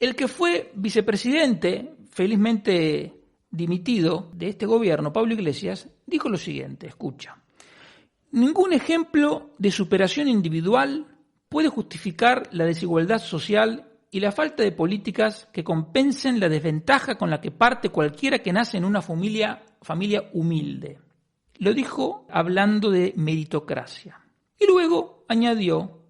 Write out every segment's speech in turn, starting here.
El que fue vicepresidente, felizmente dimitido, de este gobierno, Pablo Iglesias, dijo lo siguiente, escucha: ningún ejemplo de superación individual puede justificar la desigualdad social y la falta de políticas que compensen la desventaja con la que parte cualquiera que nace en una familia humilde. Lo dijo hablando de meritocracia. Y luego añadió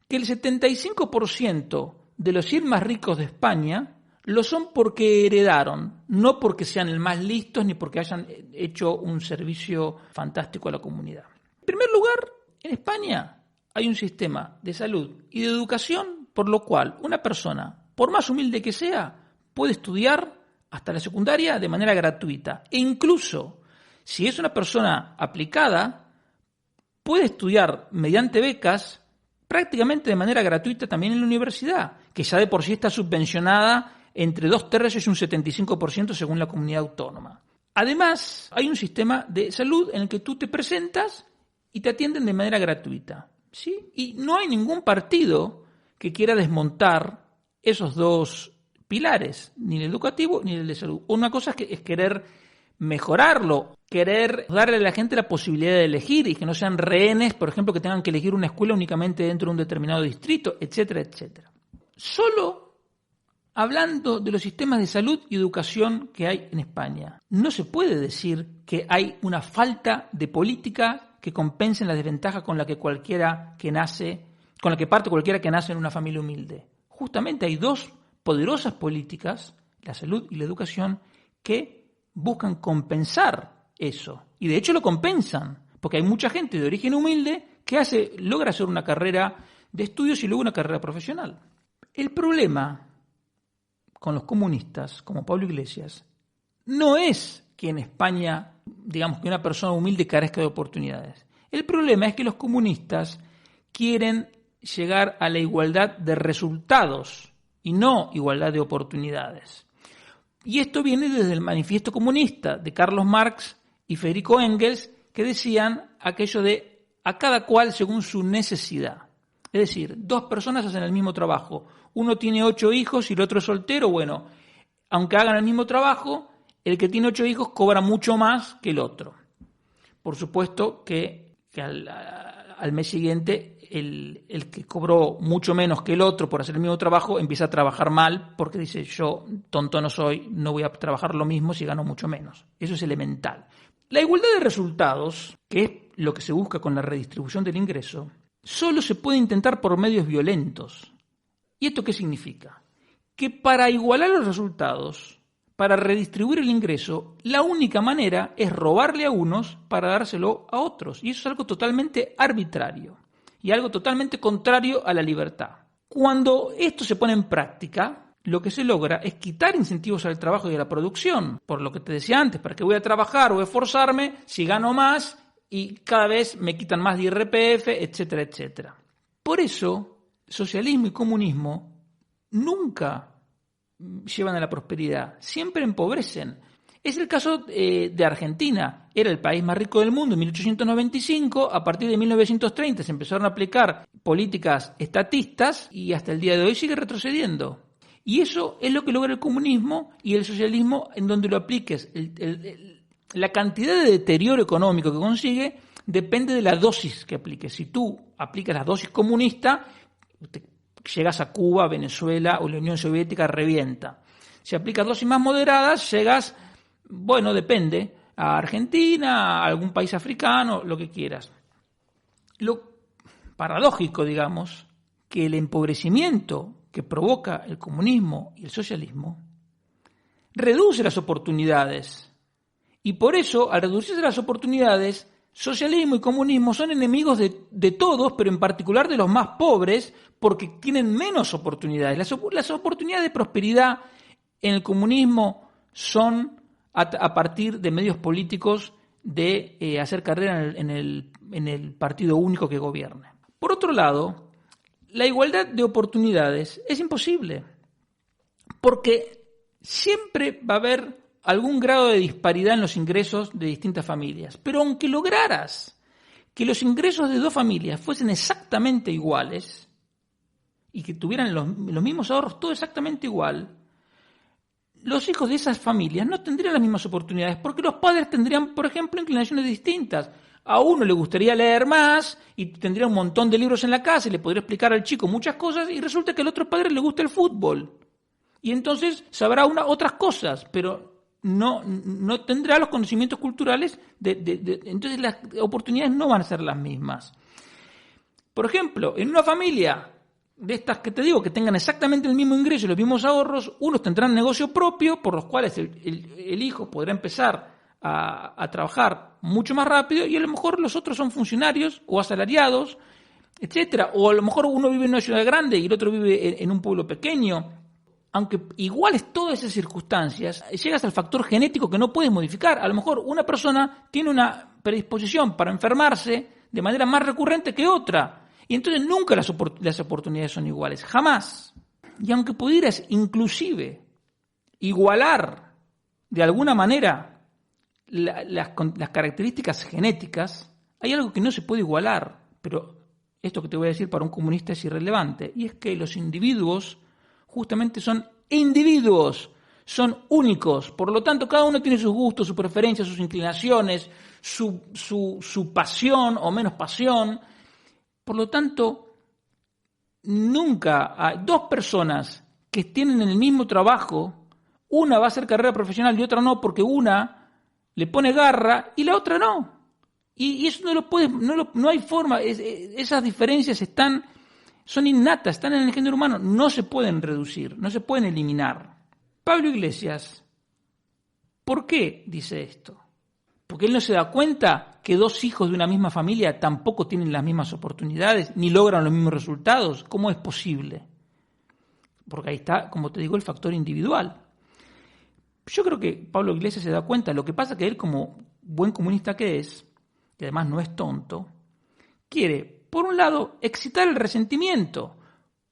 que el 75% de los 100 más ricos de España lo son porque heredaron, no porque sean el más listos ni porque hayan hecho un servicio fantástico a la comunidad. En primer lugar, en España hay un sistema de salud y de educación por lo cual una persona, por más humilde que sea, puede estudiar hasta la secundaria de manera gratuita. E incluso, si es una persona aplicada, puede estudiar mediante becas prácticamente de manera gratuita también en la universidad, que ya de por sí está subvencionada entre 2/3 y un 75% según la comunidad autónoma. Además, hay un sistema de salud en el que tú te presentas y te atienden de manera gratuita, ¿sí? Y no hay ningún partido que quiera desmontar esos dos pilares, ni el educativo ni el de salud. Una cosa es querer mejorarlo, querer darle a la gente la posibilidad de elegir y que no sean rehenes, por ejemplo, que tengan que elegir una escuela únicamente dentro de un determinado distrito, etcétera, etcétera. Solo hablando de los sistemas de salud y educación que hay en España, no se puede decir que hay una falta de política que compensen la desventaja con la que parte cualquiera que nace en una familia humilde. Justamente hay dos poderosas políticas, la salud y la educación, que buscan compensar eso. Y de hecho lo compensan, porque hay mucha gente de origen humilde que logra hacer una carrera de estudios y luego una carrera profesional. El problema con los comunistas, como Pablo Iglesias, no es que en España, digamos, que una persona humilde carezca de oportunidades. El problema es que los comunistas quieren llegar a la igualdad de resultados y no igualdad de oportunidades. Y esto viene desde el Manifiesto Comunista de Carlos Marx y Federico Engels, que decían aquello de a cada cual según su necesidad. Es decir, dos personas hacen el mismo trabajo. Uno tiene 8 hijos y el otro es soltero. Bueno, aunque hagan el mismo trabajo, el que tiene 8 hijos cobra mucho más que el otro. Por supuesto que al mes siguiente el que cobró mucho menos que el otro por hacer el mismo trabajo empieza a trabajar mal porque dice: yo tonto no soy, no voy a trabajar lo mismo si gano mucho menos. Eso es elemental. La igualdad de resultados, que es lo que se busca con la redistribución del ingreso, solo se puede intentar por medios violentos. ¿Y esto qué significa? Que para igualar los resultados, para redistribuir el ingreso, la única manera es robarle a unos para dárselo a otros. Y eso es algo totalmente arbitrario y algo totalmente contrario a la libertad. Cuando esto se pone en práctica, lo que se logra es quitar incentivos al trabajo y a la producción. Por lo que te decía antes, ¿para qué voy a trabajar o esforzarme si gano más y cada vez me quitan más de IRPF, etcétera, etcétera? Por eso, socialismo y comunismo nunca llevan a la prosperidad, siempre empobrecen. Es el caso de Argentina. Era el país más rico del mundo en 1895, a partir de 1930 se empezaron a aplicar políticas estatistas y hasta el día de hoy sigue retrocediendo. Y eso es lo que logra el comunismo y el socialismo, en donde lo apliques. La cantidad de deterioro económico que consigue depende de la dosis que apliques. Si tú aplicas la dosis comunista, llegas a Cuba, Venezuela o la Unión Soviética, revienta. Si aplicas dosis más moderadas, llegas, bueno, depende, a Argentina, a algún país africano, lo que quieras. Lo paradójico, digamos, que el empobrecimiento que provoca el comunismo y el socialismo reduce las oportunidades. Y por eso, al reducirse las oportunidades, socialismo y comunismo son enemigos de todos, pero en particular de los más pobres, porque tienen menos oportunidades. Las oportunidades de prosperidad en el comunismo son a partir de medios políticos de hacer carrera en el partido único que gobierne. Por otro lado, la igualdad de oportunidades es imposible, porque siempre va a haber algún grado de disparidad en los ingresos de distintas familias. Pero aunque lograras que los ingresos de dos familias fuesen exactamente iguales, y que tuvieran los mismos ahorros, todo exactamente igual, los hijos de esas familias no tendrían las mismas oportunidades, porque los padres tendrían, por ejemplo, inclinaciones distintas. A uno le gustaría leer más y tendría un montón de libros en la casa y le podría explicar al chico muchas cosas, y resulta que al otro padre le gusta el fútbol. Y entonces sabrá otras cosas, pero no tendrá los conocimientos culturales. Entonces las oportunidades no van a ser las mismas. Por ejemplo, en una familia de estas que te digo, que tengan exactamente el mismo ingreso y los mismos ahorros, unos tendrán negocio propio, por los cuales el hijo podrá empezar a trabajar mucho más rápido, y a lo mejor los otros son funcionarios o asalariados, etcétera. O a lo mejor uno vive en una ciudad grande y el otro vive en un pueblo pequeño. Aunque iguales todas esas circunstancias, llegas al factor genético que no puedes modificar. A lo mejor una persona tiene una predisposición para enfermarse de manera más recurrente que otra. Y entonces nunca las oportunidades son iguales, jamás. Y aunque pudieras inclusive igualar de alguna manera las características genéticas, hay algo que no se puede igualar, pero esto que te voy a decir para un comunista es irrelevante, y es que los individuos justamente son individuos, son únicos, por lo tanto cada uno tiene sus gustos, sus preferencias, sus inclinaciones, su pasión o menos pasión. Por lo tanto, nunca hay dos personas que tienen el mismo trabajo, una va a hacer carrera profesional y otra no, porque una le pone garra y la otra no. Y eso no hay forma, esas diferencias son innatas, están en el género humano, no se pueden reducir, no se pueden eliminar. Pablo Iglesias, ¿por qué dice esto? Porque él no se da cuenta que dos hijos de una misma familia tampoco tienen las mismas oportunidades, ni logran los mismos resultados. ¿Cómo es posible? Porque ahí está, como te digo, el factor individual. Yo creo que Pablo Iglesias se da cuenta. Lo que pasa es que él, como buen comunista que es, y además no es tonto, quiere, por un lado, excitar el resentimiento,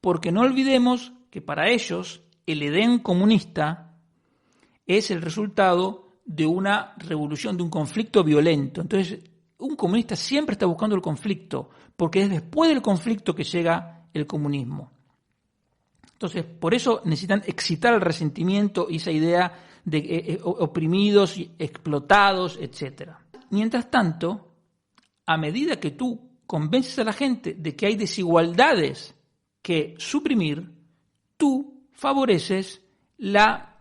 porque no olvidemos que para ellos el Edén comunista es el resultado de una revolución, de un conflicto violento. Entonces, un comunista siempre está buscando el conflicto, porque es después del conflicto que llega el comunismo. Entonces, por eso necesitan excitar el resentimiento y esa idea de oprimidos, explotados, etc. Mientras tanto, a medida que tú convences a la gente de que hay desigualdades que suprimir, tú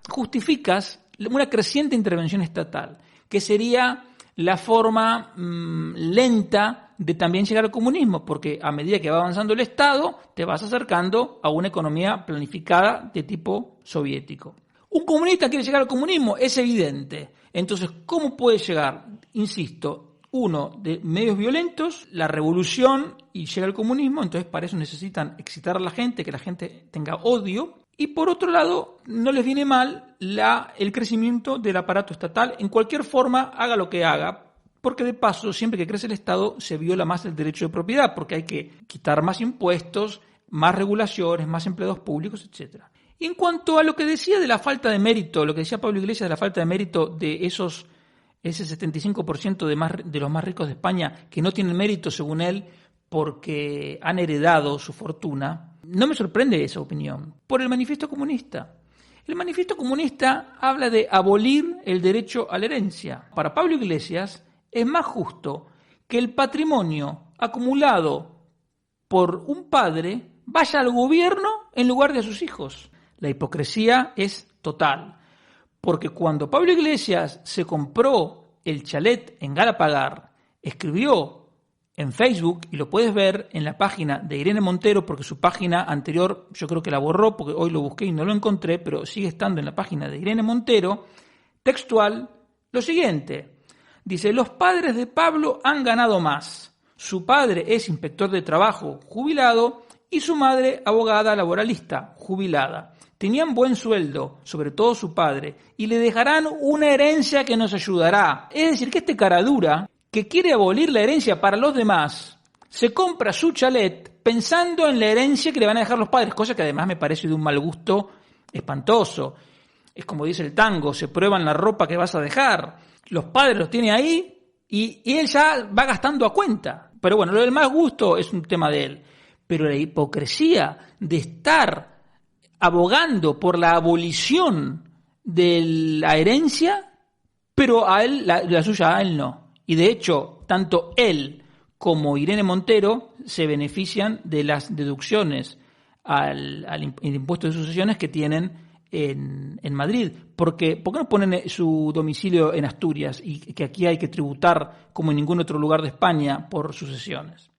justificas una creciente intervención estatal, que sería la forma lenta de también llegar al comunismo, porque a medida que va avanzando el Estado, te vas acercando a una economía planificada de tipo soviético. Un comunista quiere llegar al comunismo, es evidente. Entonces, ¿cómo puede llegar? Insisto, uno, de medios violentos, la revolución y llega al comunismo, entonces para eso necesitan excitar a la gente, que la gente tenga odio. Y por otro lado, no les viene mal el crecimiento del aparato estatal, en cualquier forma, haga lo que haga, porque de paso, siempre que crece el Estado, se viola más el derecho de propiedad, porque hay que quitar más impuestos, más regulaciones, más empleados públicos, etc. Y en cuanto a lo que decía de la falta de mérito, lo que decía Pablo Iglesias de la falta de mérito de ese 75% de los más ricos de España, que no tienen mérito, según él, porque han heredado su fortuna, no me sorprende esa opinión, por el manifiesto comunista. El manifiesto comunista habla de abolir el derecho a la herencia. Para Pablo Iglesias es más justo que el patrimonio acumulado por un padre vaya al gobierno en lugar de a sus hijos. La hipocresía es total, porque cuando Pablo Iglesias se compró el chalet en Galapagar, escribió en Facebook, y lo puedes ver en la página de Irene Montero, porque su página anterior yo creo que la borró, porque hoy lo busqué y no lo encontré, pero sigue estando en la página de Irene Montero, textual, lo siguiente. Dice, los padres de Pablo han ganado más. Su padre es inspector de trabajo jubilado y su madre abogada laboralista jubilada. Tenían buen sueldo, sobre todo su padre, y le dejarán una herencia que nos ayudará. Es decir, que este caradura, que quiere abolir la herencia para los demás, se compra su chalet pensando en la herencia que le van a dejar los padres, cosa que además me parece de un mal gusto espantoso. Es como dice el tango, se prueban la ropa que vas a dejar. Los padres los tiene ahí y él ya va gastando a cuenta. Pero bueno, lo del mal gusto es un tema de él. pero la hipocresía de estar abogando por la abolición de la herencia, pero a él, la suya a él no. Y de hecho, tanto él como Irene Montero se benefician de las deducciones al impuesto de sucesiones que tienen en Madrid. ¿Por qué no ponen su domicilio en Asturias y que aquí hay que tributar como en ningún otro lugar de España por sucesiones?